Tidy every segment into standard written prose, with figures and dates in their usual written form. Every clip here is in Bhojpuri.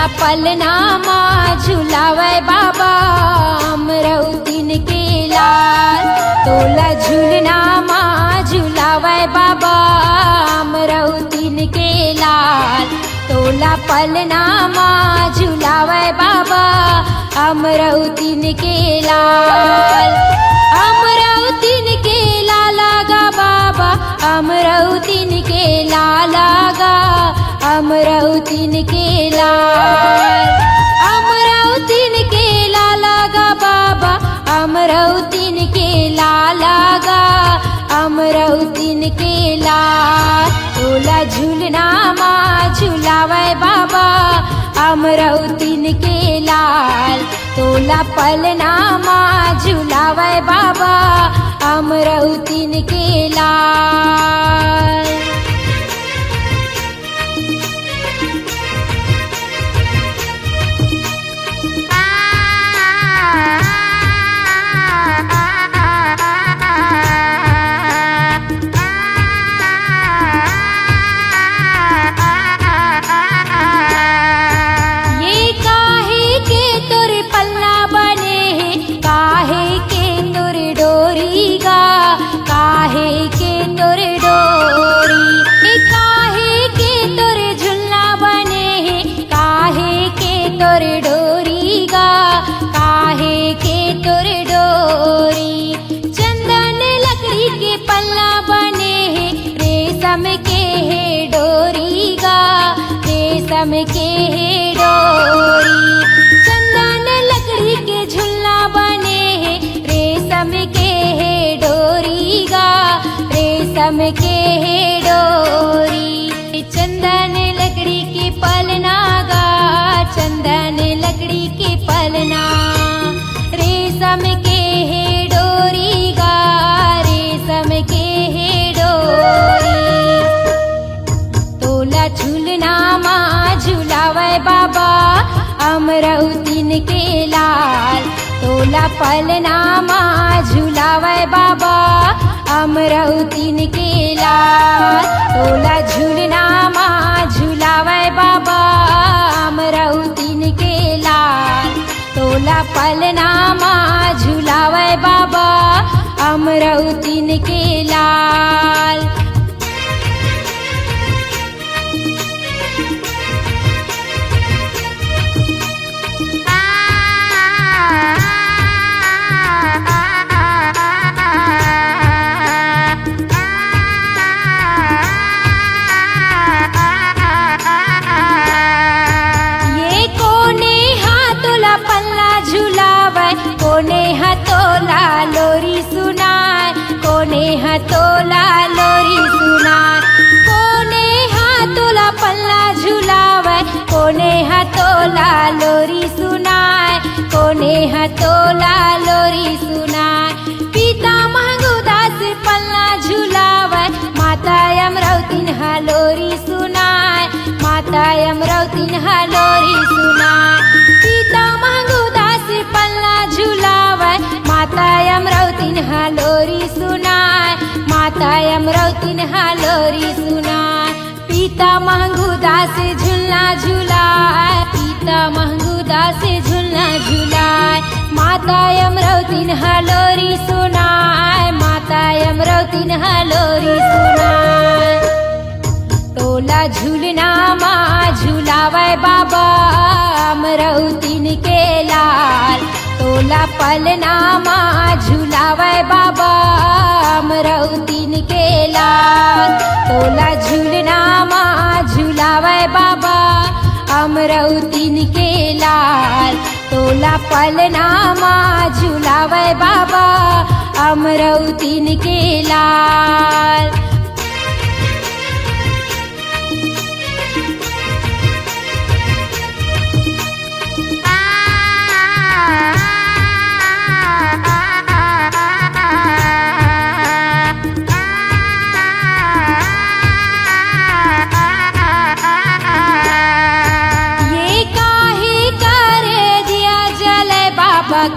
तोला पलनामा झुलावे बाबा अमरौतीन के लाल। तोला झूलनामा झुलावे बाबा अमरौतीन के लाल। तोला पलनामा झुलावे बाबा अमरौतीन के लाल। अमरौतीन के लाला गा बाबा अमरौतीन के लाला गा अमरौतीन के लाल। अमरौतीन के लाला गा बाबा अमरौतीन के लाला गा अमरौतीन के लाल। तोला झूलनामा झुलावे बाबा अमरौतीन के लाल। तोला पलनामा झुलावे बाबा अमरौतीन के लाल। रेशम के है डोरी चंदन लकड़ी के झुलना बने है। रेशम के है डोरी गा रेशम के है डोरी। चंदन लकड़ी के पलना गा चंदन लकड़ी के पलना। रेशम के है डोरी गा रेशम के है डोरी। तोला झूलनामा झुलावे बाबा अमरौतीन के लाल। तोला पलनामा झुलावे बाबा अमरौतीन के लाल। तोला झूलनामा झुलावे बाबा अमरौतीन के लाल। तोला पलनामा झुलावे बाबा अमरौतीन के लाल। कोने हथोला लोरी सुनाए कोने हथोला लोरी सुनाए। कोने हाथोला पल्ला झुलावे कोने हथोला लोरी सुनाए कोने हथोला लोरी सुनाए। पिता महंगूदास पल्ला झुलावे माता अमरौतीन लोरी सुनाए माता अमरौतीन लोरी सुनाए। पिता महंगूदास पल्ला झुलावे माता अमरौतीन लोरी सुनाए माता अमरौतीन लोरी सुनाए। पिता महंगूदास झुलना झुलाए पिता महंगूदास झुलना झुलाए। माता अमरौतीन लोरी सुनाए माता अमरौतीन लोरी सुनाए। तोला झूलनामा झुलावे बाबा अमरौतीन के लाल। तोला पलनामा झुलावे बाबा अमरौतीन के लाल। तोला झूलनामा झुलावे बाबा अमरौतीन के लाल। तोला पलनामा झुलावे बाबा अमरौतीन के लाल।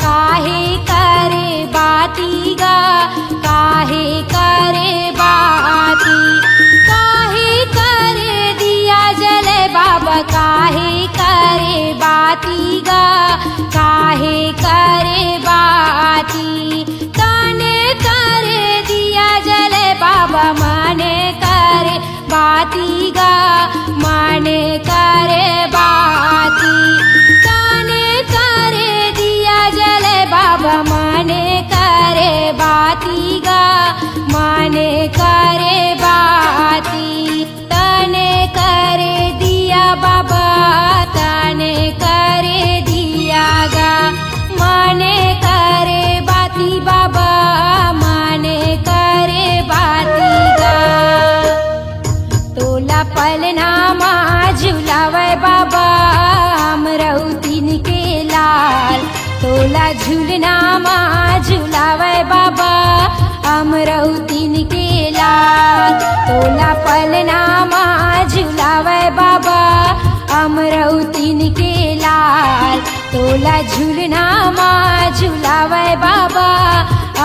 काहे करे बाती गा काहे करे बाती। काहे करे दिया जले बाबा काहे करे बाती गा काहे करे बाती तने करे दिया जले बाबा माने करे बाती गा माने करे बाती तने करे दिया जले बाबा माने करे बाती गा माने करे बाती तने करे दिया बाबा तने करे दिया गा माने करे बाती बाबा माने करे बाती गा तोला पलनामा झुलावे बाबा अमरौतीन के लाल तोला झूलनामा झुलावे बाबा अमरौतीन के लाल तोला पलनामा झुलावे बाबा अमरौतीन के लाल तोला झूलनामा झुलावे बाबा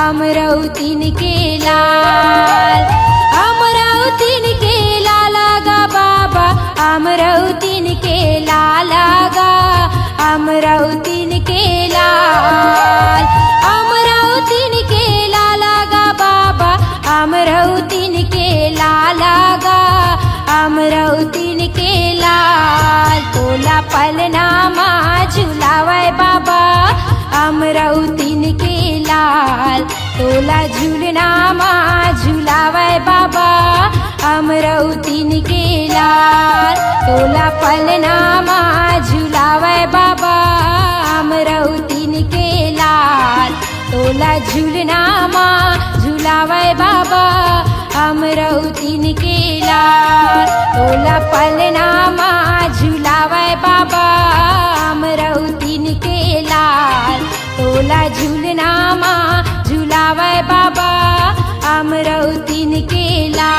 अमरौतीन के लाल अमरौतीन के लाला गा बाबा अमरौतीन के लाला गा अमरौतीन के लाल अमरौतीन के लाला गा बाबा अमरौतीन के लाला गा अमरौतीन के लाल तोला पलनामा झुलावे बाबा अमरौतीन के लाल तोला झूलनामा झुलावे बाबा अमरौतीन के लाल तोला पलनामा झुलावे बाबा अमरौतीन के लाल तोला झूलनामा झुलावे बाबा अमरौतीन के लाल तोला पलनामा झुलावे बाबा अमरौतीन के लाल तोला झूलनामा झुलावे बाबा अमरौतीन के लाल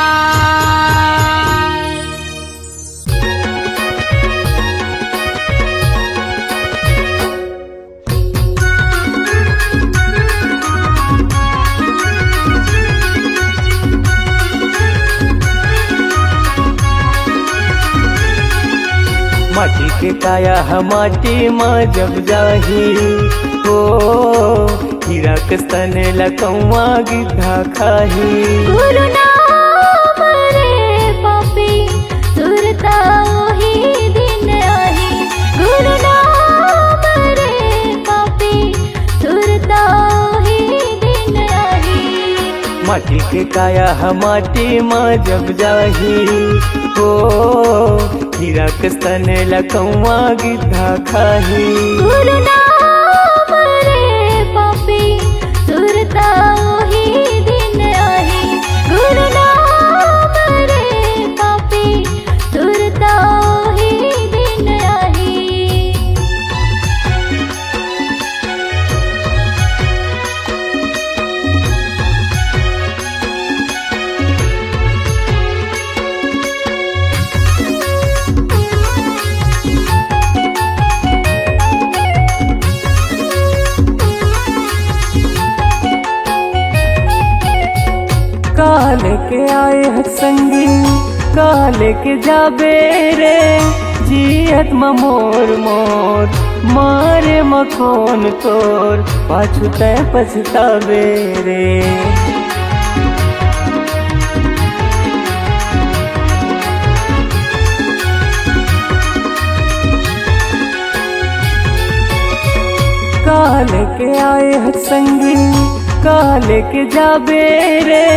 माटी के काया माटी माँ जब जाही हो हीरा के स्तन लकौआ गिद्धा खाही गुरु नाम रे पापी सुरता ही दिन आही गुरु नाम रे पापी सुरता ही दिन आही माटी के काया माटी माँ जब जाही हो हीरा के स्तन लकौआ गिद्धा खाही गुरु नाम रे पापी सुरता ही दिन आही गुरु नाम रे पापी सुरता ही दिन आही काल के आए हैं संगी काल के जाबे रे जियत मोर मोर मारे मखोन तोर पाछू तय पछतावे रे काल के आए हैं संगी काल के जाबे रे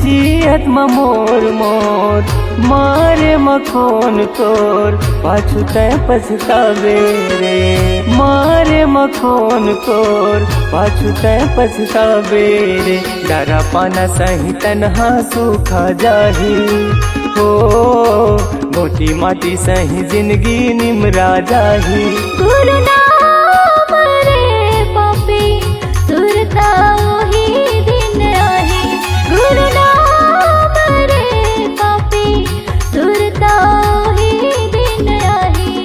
जियत मोर मोर मारे मखोन तोर पाछू तय पछतावे रे मारे मखोन तोर पाछू तय पछतावे रे डरा पाना सही तनहा सूखा जाही हो मोटी माटी सही जिंदगी निमरा जाही गुरु नाम रे पापी सुरता ही दिन आही गुरु नाम रे पापी सुरता ही दिन आही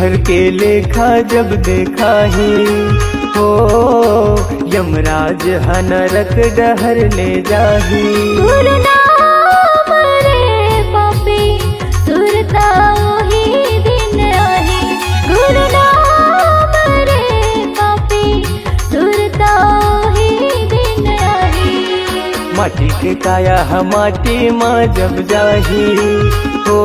भर के लेखा जब देखा ही हो, यमराज ह नरक डहर ले जाही। गुरु नाम रे पापी सुरता वही दिन आही। गुरु नाम रे पापी सुरता वही दिन आही। माटी के काया ह माटी माँ जब जाही हो,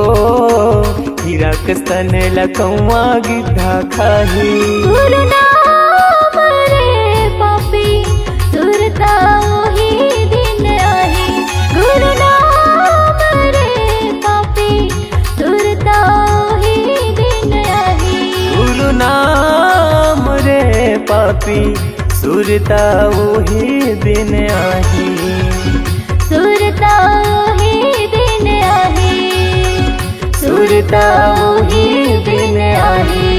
हीरा के स्तन लकौआ गिद्धा खाही। गुरु नाम रे पापी सुरता वही दिन आही। गुरु नाम रे पापी सुरता वही दिन आही। गुरु नाम रे पापी सुरता वही दिन आही। सुरता वही दिन आही। सुरता वही दिन आही।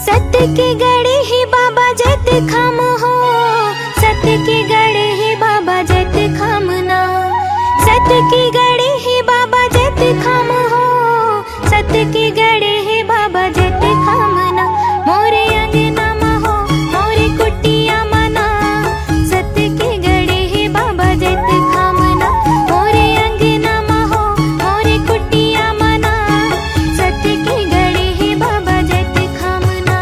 सत्य की गढ़ी ही बाबा जत खाम हो। सत्य की गढ़ी ही बाबा जत खामना। सत्य की गढ़ी ही बाबा जत खाम हो। सत्य की गढ़ी ही बाबा जत खामना। मोरे अंगना मा हो मोरे कुटिया मना। सत्य की गढ़ी ही बाबा जत खामना। मोरे अंगना मा हो मोरे कुटिया मना। सत्य की गढ़ी ही बाबा जत खामना।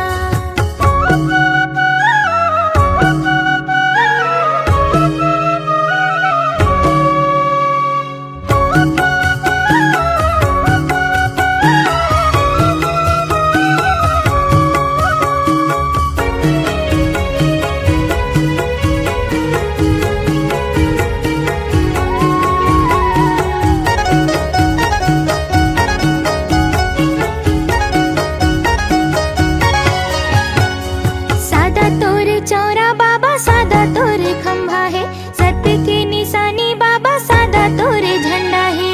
सादा तोरे चौरा बाबा सादा तोरे खंभा है। सत्य की निशानी बाबा सादा तोरे झंडा है।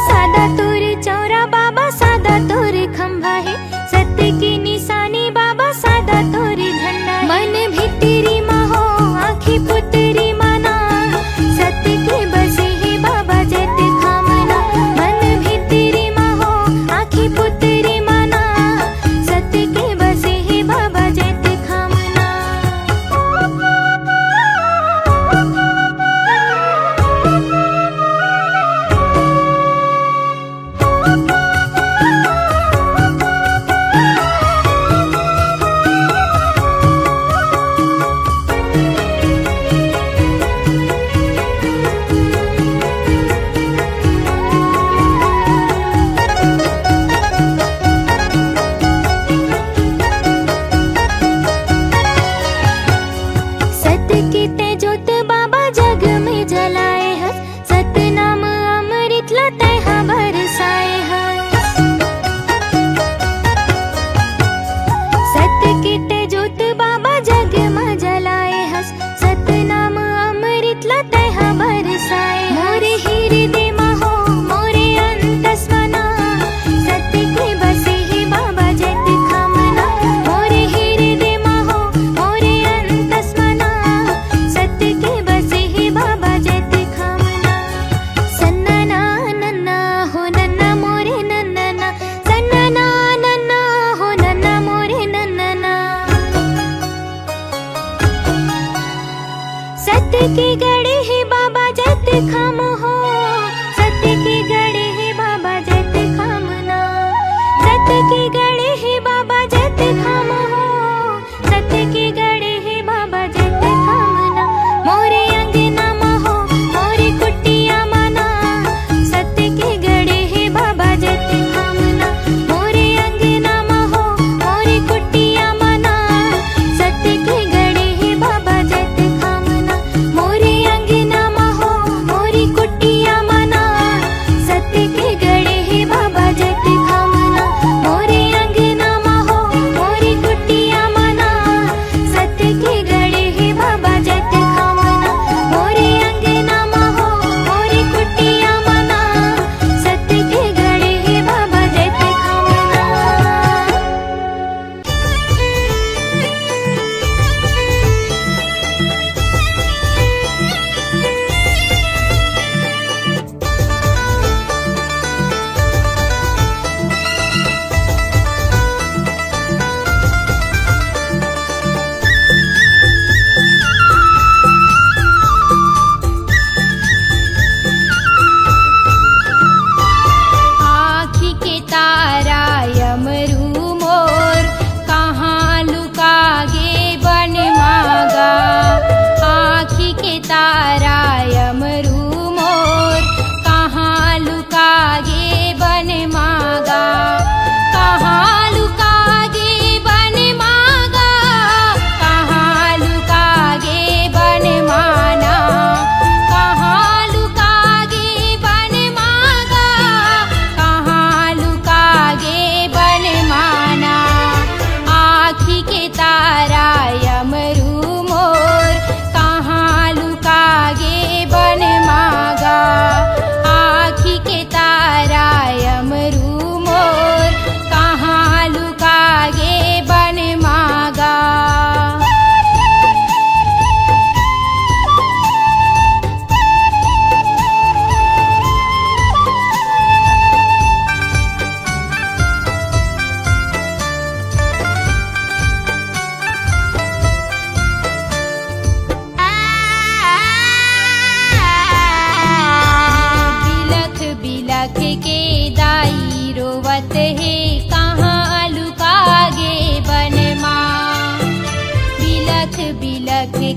सादा तोरे चौरा बाबा सादा तोरे खंभा है। सत्य की निशानी बाबा सादा तोरे झंडा है। मन भितरी मा हो आँखी पुतरी माना। सत्य की बसे ही बाबा जत खामना। मन भितरी मा हो आँखी पुतरी माना। सत्य की बसे ही बाबा जत खामना। सत्य की तेजोत बाबा जग में जलाए हस। सत्य नाम अमृत लते हा बरसाए हस। सत्य की तेजोत बाबा जग में जलाए हस। सत्य नाम अमृत लते हा बरसाए। मोरे हृदय मा हो मोरे अंतस्मना। सत्य की बसे ही बाबा जत खामना। मोरे हृदय मा हो मोरे अंतस्मना। सत्य की बसे ही बाबा जत खामना। सन्ना नन्ना हो नन्ना मोरे नन्ना। सन्ना नन्ना हो नन्ना मोरे नन्ना। सत्य की गढ़ी ही बाबा जत खाम हो। सत्य की गढ़ी ही बाबा जत खामना। सत्य की गढ़ी ही बाबा जत खाम हो। सत्य की गढ़ी ही बाबा जत खामना। मोरे अंगना मा हो मोरे कुटिया मना। सत्य की गढ़ी ही बाबा जत खामना। मोरे अंगना मा हो मोरे कुटिया मना। सत्य की गढ़ी ही बाबा जत खामना।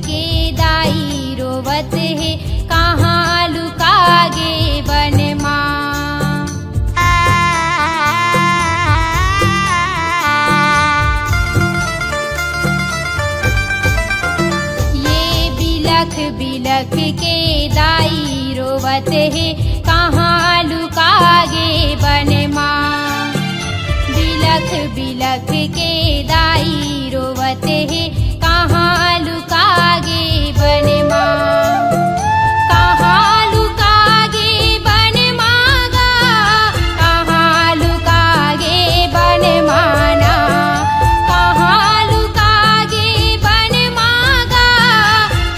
के दाई रोवत है कहाँ लुकागे बन माँ। ये बिलख बिलख के दाई रोवत है कहाँ लुकागे बन माँ। बिलख बिलख के दाई रोवत है कहाँ लुकागे बन माँ। कहाँ लुकागे बन मागा, कहाँ लुकागे बन माना। कहाँ लुकागे बन मागा,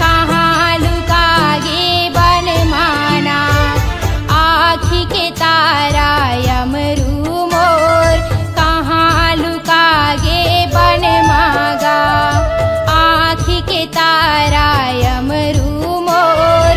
कहाँ लुकागे बन माना। आँखी के तारा यमरू मोर कहाँ लुकागे बन मागा। आँखी के तारा यमरू मोर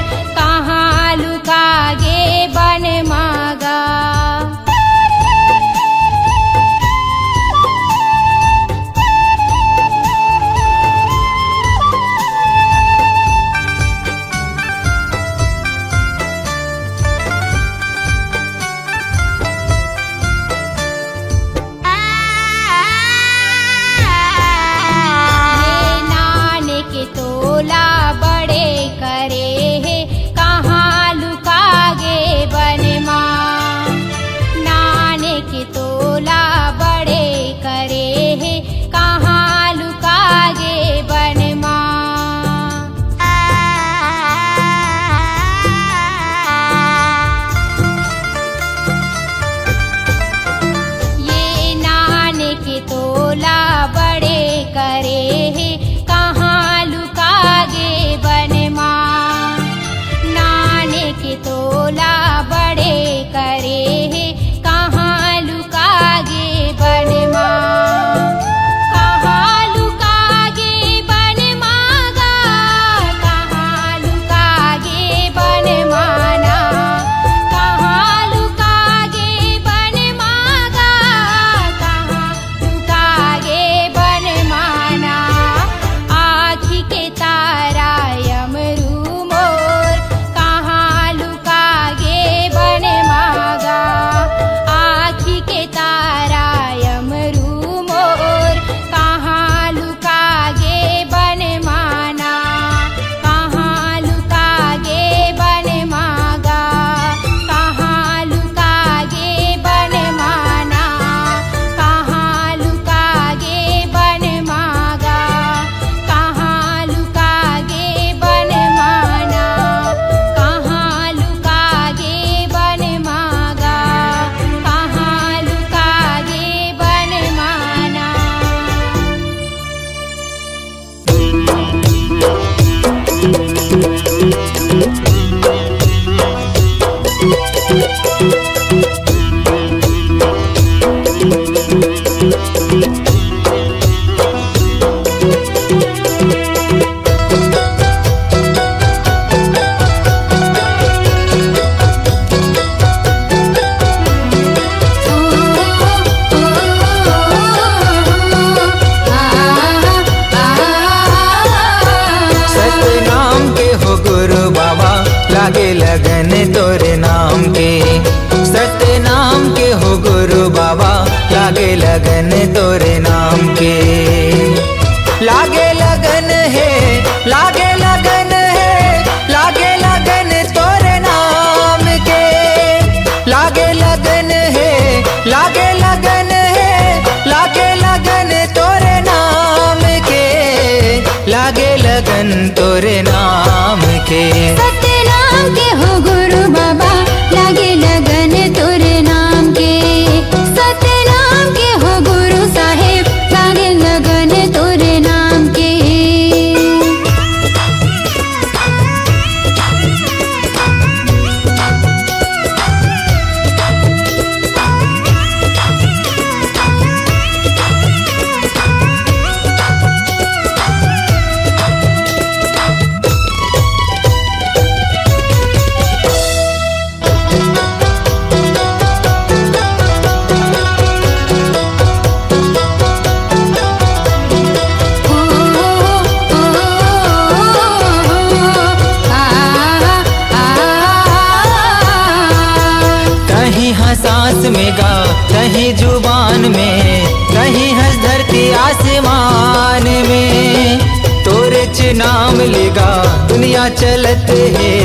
में गा, कहीं जुबान में, कहीं हंस धरती आसमान में। तोरे च नाम लेगा दुनिया चलत है,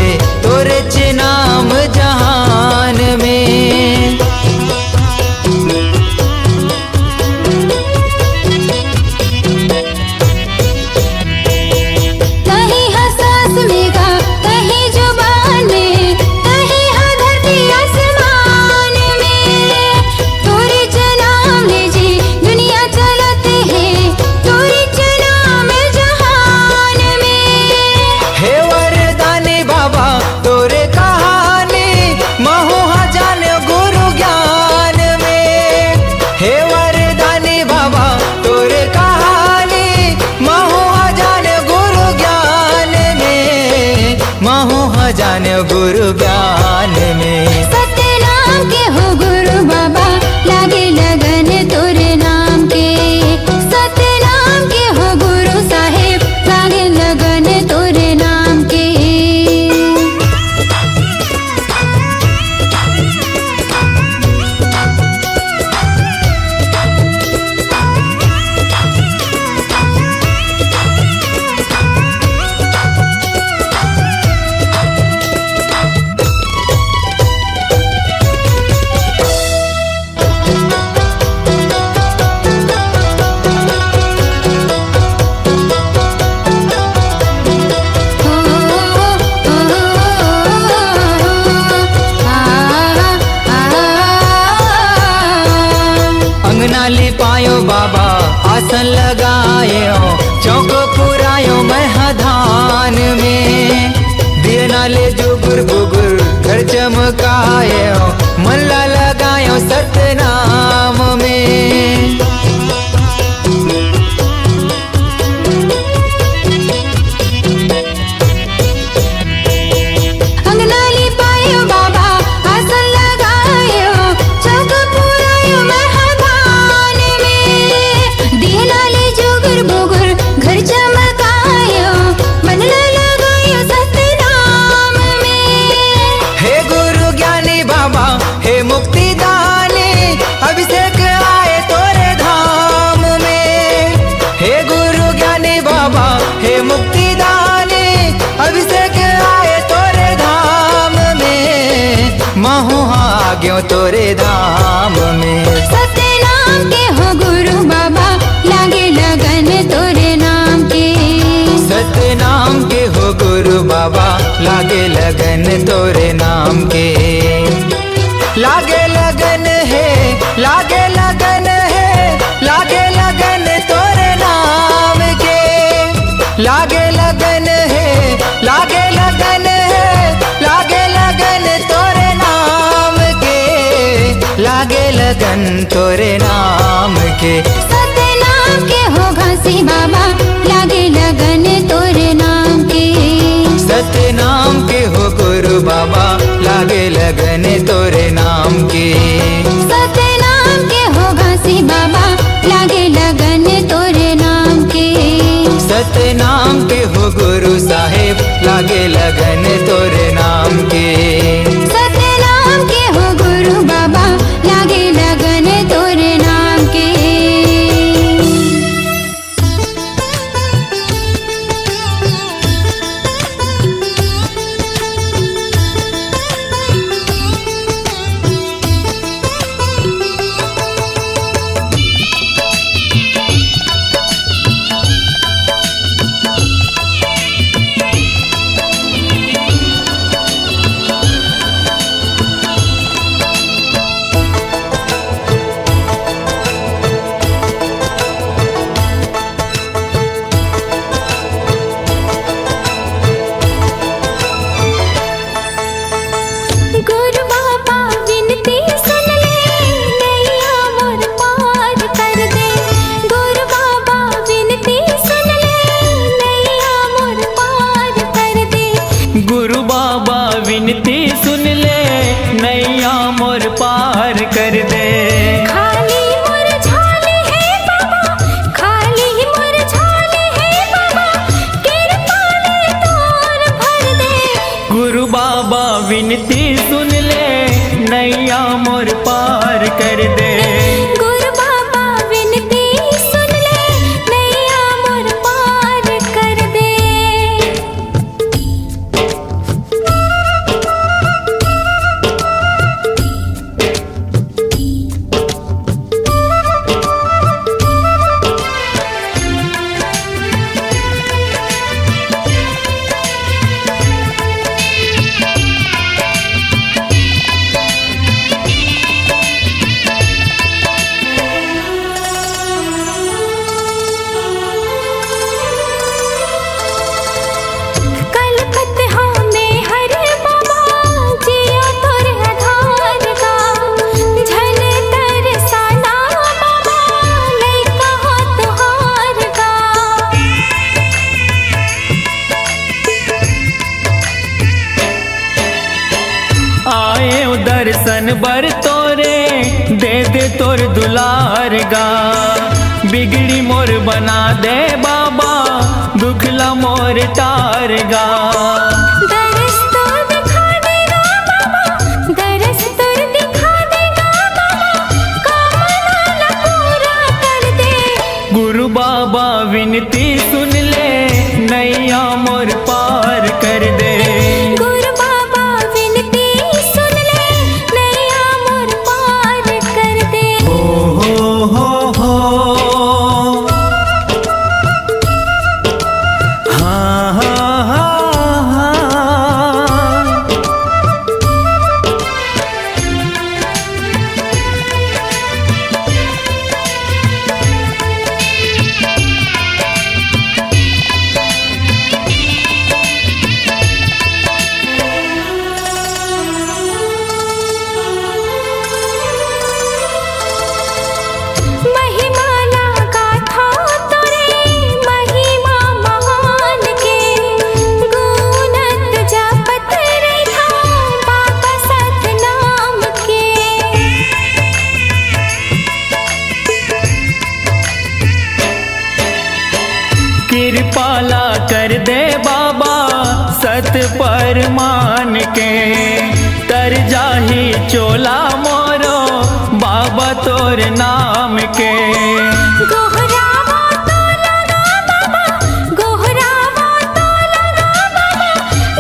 तोरे च नाम जहान में। कहीं हंसास में गा, कहीं जुबान में, कहीं हाँ धरती आसमान में। तोरे च नाम ले जी दुनिया चलत है, तोरे च नाम जहान में। हे वरदानी बाबा तोरे कहानी, महू जान गुरु ज्ञान में। हे वरदानी बाबा तोरे कहानी, महू जान गुरु ज्ञान में, महू जान गुरु ज्ञान में। सतनाम के हो गुरु बाबा, लागे लगन तोरे नाम के। सतनाम के हो गुरु साहेब, लागे लगन तोरे नाम के। अंगना लिपायो बाबा आसन लगायो, चौक पुरायो महधान में। दिए नाले जुगुर बुगुर घर चमकायो, मन ला लगायो सतनाम में। अंगना लिपायो बाबा, आसन लगायो, चौक पुरायो महधान में। दिए नाले जुगुर बुगुर घर चमकायो, मन ला लगायो सतनाम में। हे गुरु ज्ञानी बाबा हे मुक्ति दानी, अभिषेक आए तोरे धाम में। हे गुरु ज्ञानी बाबा हे मुक्ति दानी, अभिषेक आए तोरे धाम में, महू आ गयो तोरे धाम में। सतनाम के हो गुरु बाबा, लागे लगन तोरे नाम के। सतनाम के हो गुरु बाबा, लागे लगन तोरे नाम के। लागे लगन है, लागे लगन है, लागे लगन तोरे नाम के। लागे लगन है, लागे लगन है, लागे लगन तोरे नाम के। लागे लगन तोरे नाम के। सतनाम के हो घासी बाबा, लागे लगन तोरे नाम के। सतनाम के हो गुरु बाबा, लागे लगन तोरे नाम के। सतनाम के हो घासी बाबा, लागे लगन तोरे नाम के। सतनाम के हो गुरु साहेब, लागे लगन तोरे नाम के। सतनाम के हो गुरु बाबा, लागे लगन तोरे नाम के। विनती सुन ले, नैया मोर पार कर दे। खाली मोर झाले है बाबा, खाली मोर झाले है बाबा, कृपा ले तोर भर दे। गुरु बाबा विनती सुन ले, नैया मोर पार दर्शन बर तोरे दे दे तोर दुलार गा, बिगड़ी मोर बना दे बाबा दुखला मोर तार गा। दरस तो दिखा देगा बाबा, दरस तो दिखा देगा बाबा, कामना पूरा कर दे। गुरु बाबा विनती सुन ले, नैया मोर पार कर दे। गुरु बाबा विनती सुन ले, नैया मोर पार कर दे। हो हाँ हाँ हाँ हाँ। महिमा ना गाथा तोरे, महिमा महान के, गुणत जपत रहा बाबा सतनाम के। कृपाला कर दे बाबा सत पर मान के, तर जाही चोला मोरो बाबा तोर नाम के। गोहरावा तो लगा बाबा, गोहरावा तो लगा बाबा,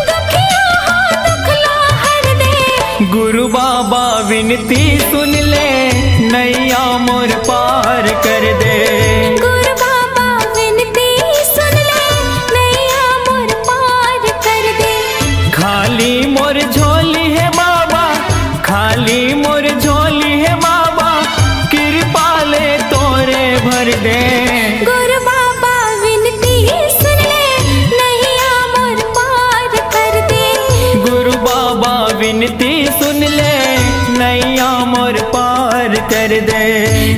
दुखिया हो दुखला हर दे। गुरु बाबा विनती सुन ले, नैया मोर पार कर दे। गुरु बाबा विनती सुन ले, नैया मोर पार कर दे। खाली मोर झोली है बाबा, खाली मोर झोली है बाबा, कृपा ले तोरे भर दे। गुरु बाबा विनती सुन ले, नैया मोर पार कर दे। गुरु बाबा विनती सुन ले, नैया मोर पार कर दे।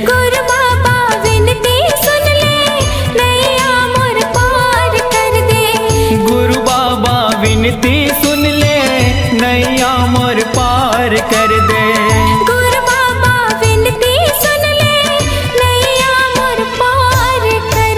गुरु बाबा विनती सुन ले, नैया मोर पार कर दे। गुरु बाबा विनती सुन ले, नैया मोर पार कर दे। गुरु बाबा विनती सुन ले, नैया मोर पार कर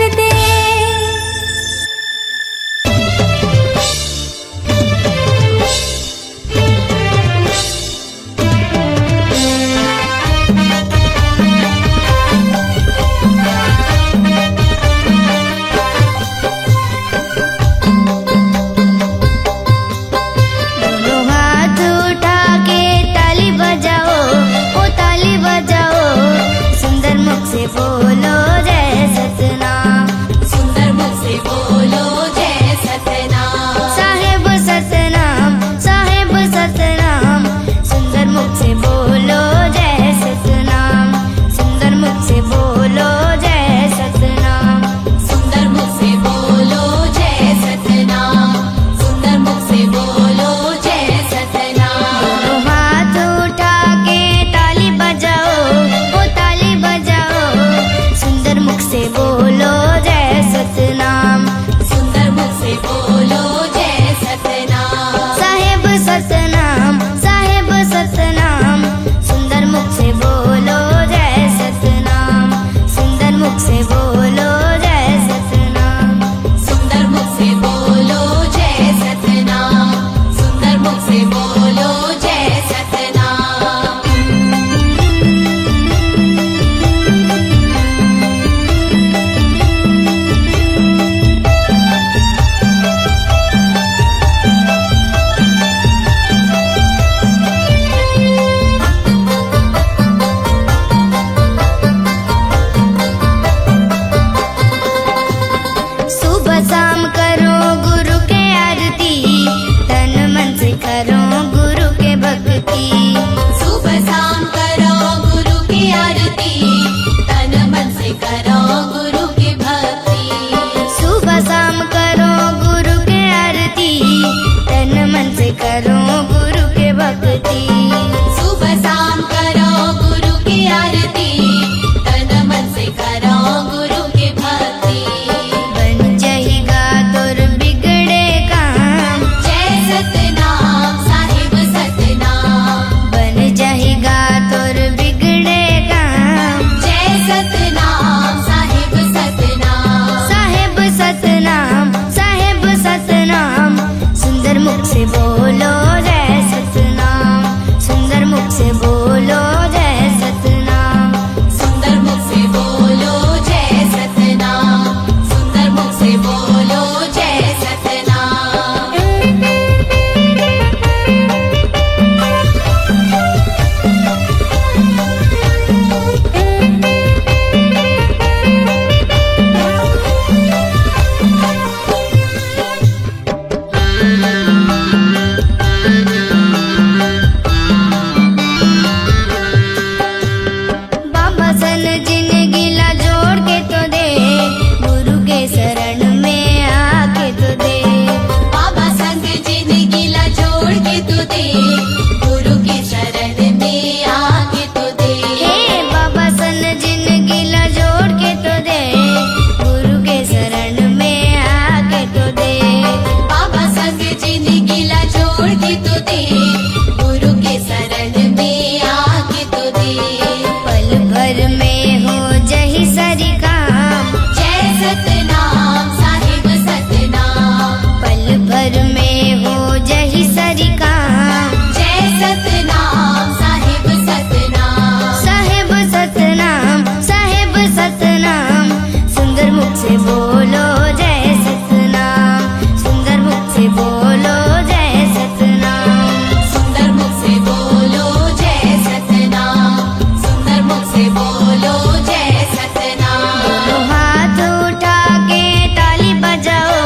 से बोलो जय सतनाम, सुंदर मुख से बोलो जय सतनाम। सुंदर मुख से बोलो जय सतनाम, सुंदर मुख से बोलो जय सतनाम। दोनों हाथ उठा के ताली बजाओ,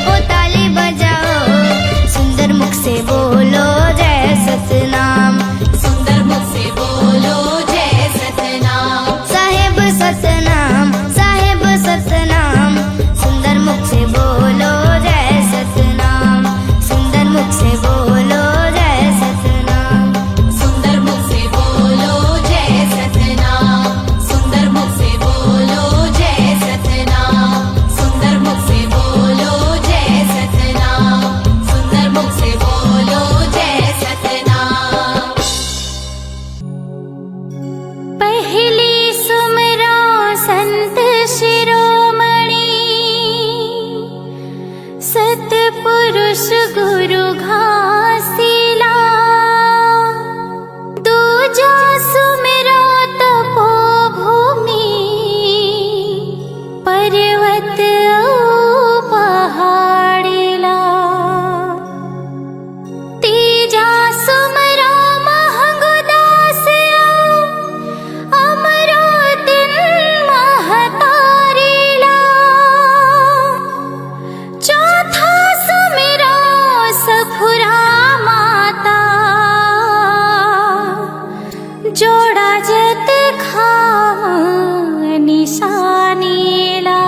ओ ताली बजाओ, सुंदर मुख से बोलो जय सतनाम। सुंदर मुख से बोलो जय सतनाम। साहेब सतनाम, साहेब सतनाम, सुंदर मुख से बोलो जय सतनाम, सुंदर मुख से बोलो जय सतनाम। सुंदर मुख से बोलो जय सतनाम, सुंदर मुख से बोलो जय सतनाम। सुंदर मुख से बोलो जय सतनाम, सुंदर मुख से बोलो जय सतनाम। पहली सुमरा संत शिरोमणि, सतपुरुष गुरु घासीला। दूजा सुमरा तपोभूमि, पर्वत औ पहाड़िला। तीजा सुमरा महंगदास अमरो दिन महतारीला। चौथा सुमरा सफुरा माता, जोड़ा जत खा निशानीला।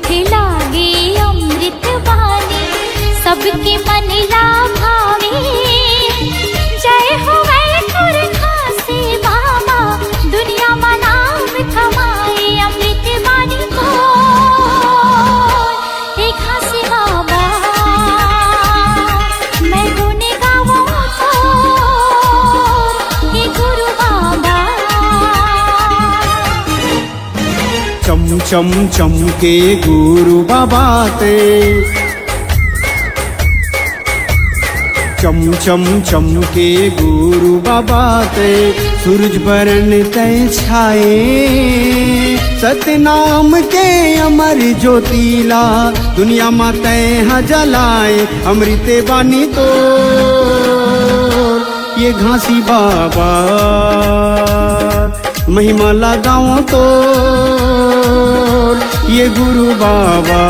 मीठ लागे अमृत वाणी सबके मन ला भावे जय हो वैकुर खासे बाबा दुनिया में नाम कमाए अमृत वाणी को हे खासे बाबा मैं गुण गाऊं तो हे गुरु बाबा चम चम चमके गुरु बाबा ते चम चम चमके गुरु बाबा ते सूरज बरन तय छाए सतनाम के अमर ज्योतिला दुनिया में तय जलाए अमृत बानी तो ये घासी बाबा महिमा लगाओ तो ये गुरु बाबा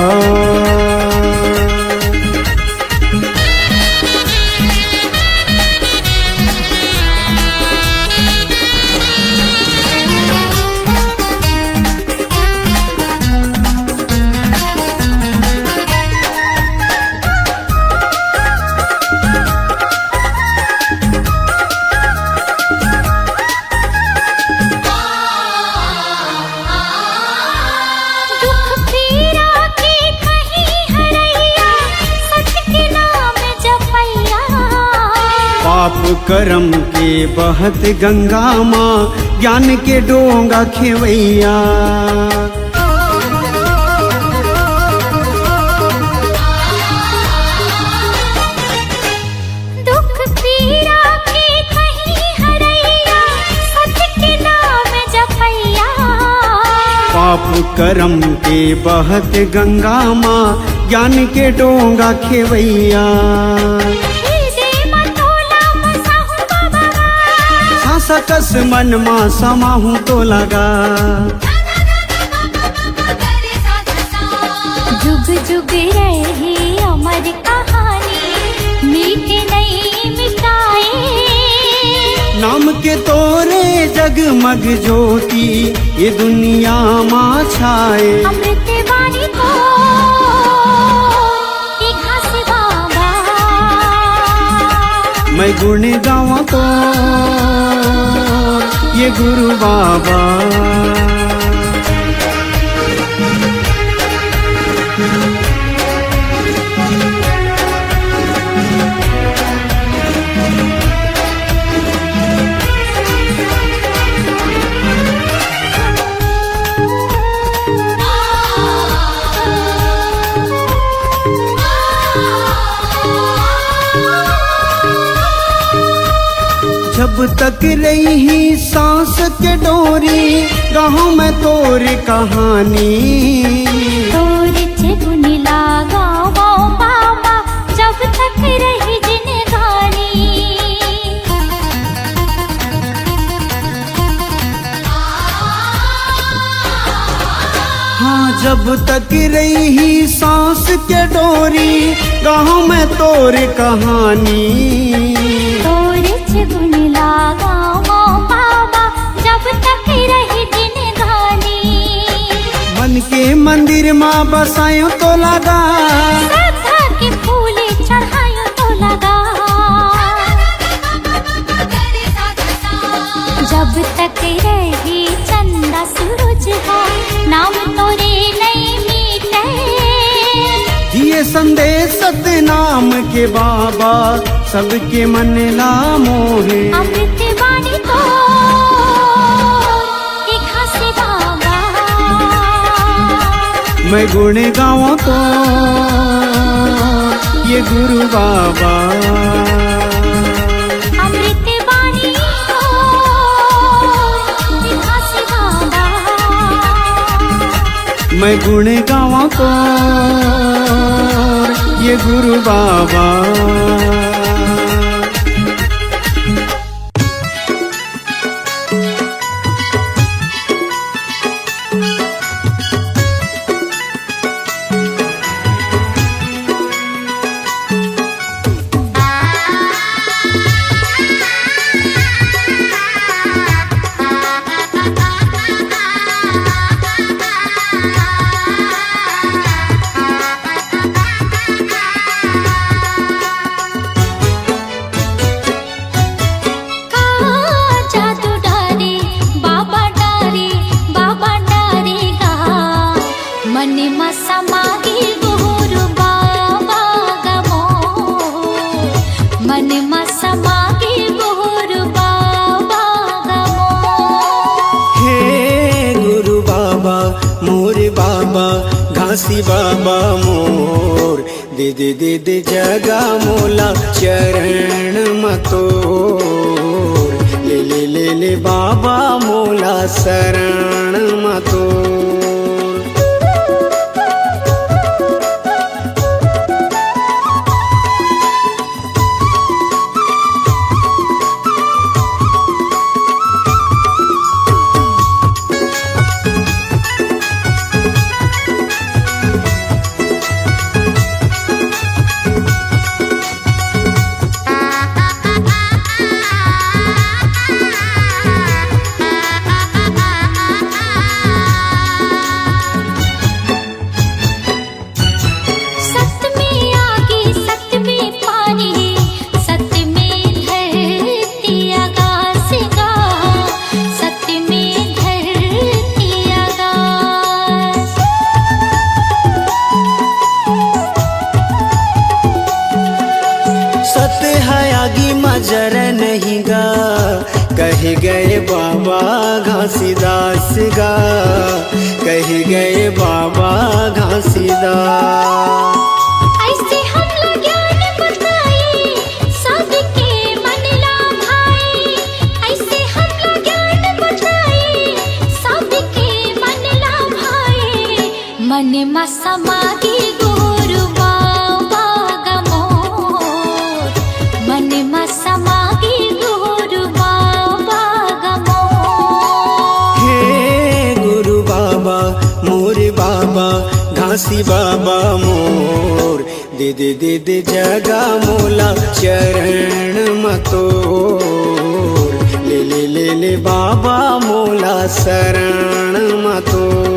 दुख पीरा के कहीं हरैया सच के नाम जपैया पाप कर्म के बहत गंगा माँ ज्ञान के डोंगा खेवैया दुख पीरा के कहीं हरैया सच के नाम जपैया पाप कर्म के बहत गंगा माँ ज्ञान के डोंगा खेवैया हृदय मतोला मसाहु बाबा सासा कस मन माँ समाहू तो लगा जुग जुग रहे अमर कहानी मीठे नहीं मिटाए नाम के तोरे जगमग ज्योति ये दुनिया माँ छाए अमृत वाणी को हे खासे बाबा मैं गुण गाऊं तो ये गुरु बाबा जब तक रही सांस के डोरी गाँव में तोर कहानी तोर गुण लागा वो बाबा जब तक रही जिंदगानी हाँ जब तक रही सांस के डोरी गाँव में तोर कहानी तोर गुण लागा वो बाबा जब तक रही जिंदगानी मन के मंदिर माँ बसायो तो लगा श्रद्धा के फूल चढ़ायो तो लगा जब तक रही चंदा सूरज हो नाम तोरे नहीं मीटे दिए संदेश सतनाम के बाबा सबके मन ला मोहे अमृत वाणी तो हे खासे बाबा मैं गुण गाऊं तो ये गुरु बाबा अमृत वाणी तो हे खासे बाबा मैं गुण गाऊं तो ये गुरु बाबा समागे गुरु बाबा गमो। हे गुरु बाबा मोर बाबा घासी बाबा मोर दे दे दे दे जगा मोला चरण मतोर ले ले ले ले बाबा मोला शरण मतोर। मजर नहीं गा कह गए बाबा घासीदास गा कह गए बाबा घासीदास। ऐसे हम ज्ञान बताए सबके मन लाभाए। ऐसे हम ज्ञान बताए सबके मन लाभाए। मन में समागे गुरु बाबा गमोर। मन में समागे गुरु बाबा गमोर। हे गुरु बाबा मोर बाबा घासी बाबा मोर दे दे दे दे जगा मोला चरण मतोर ले ले ले ले बाबा मोला शरण मतोर।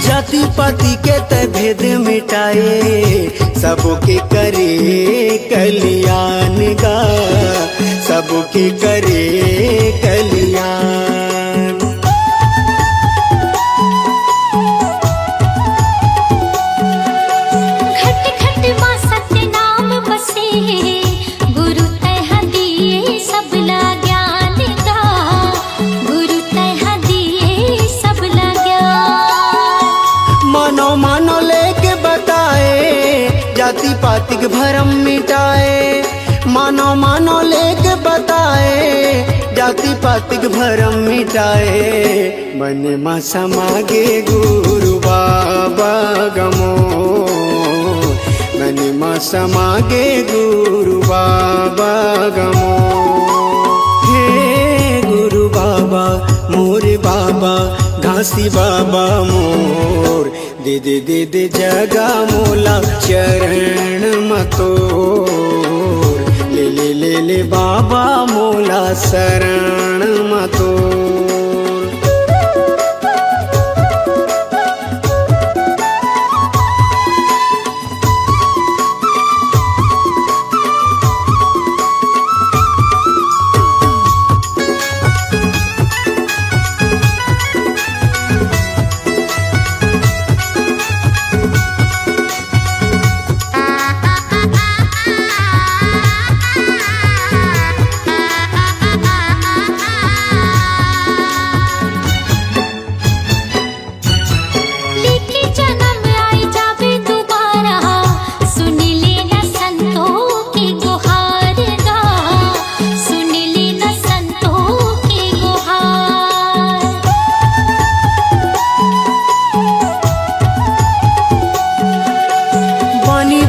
जाति पाति के त भेद मिटाए सबके करे कल्याण गा सबके करे कल्याण। घट घट मां सत्य नाम बसे। गुरु तह दिए सबला ज्ञान गा। गुरु तह दिए सबला ज्ञान। मानो मानो लेके बताए जाति पाति के भरम मिटाए। मानो मानो लेके बताए जाति पाति के भरम मिटाए। मन में समागे गुरु बाबा गमो। मन में समागे गुरु बाबा गमो। हे गुरु बाबा मोर बाबा घासी बाबा मोर दे दे दे दे जगा मोला चरण मतोर ले ले ले ले बाबा मोला शरण मतोर।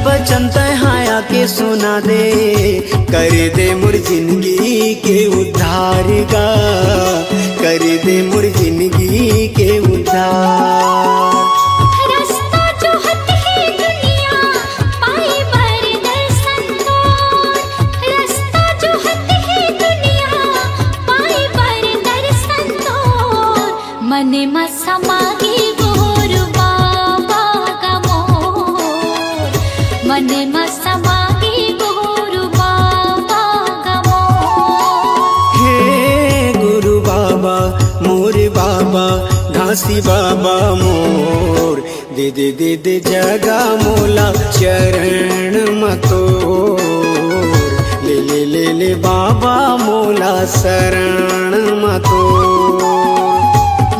वचन तहाया के सुना दे कर दे मुर जिंदगी के उद्धार गा कर दे मुर जिंदगी के उद्धार। रास्ता जो हट है दुनिया पाए बर आभासी बाबा मोर दे दे दे दे जगा मोला चरण मतोर ले ले ले ले बाबा मोला शरण मतोर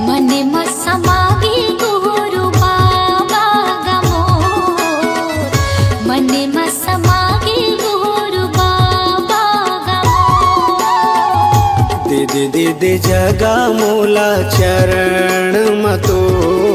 मने मसमागे गुरु बाबा गमोर मने मसमागे गुरु बाबा गमोर दे दे दे दे जगा मोला चरण मतोर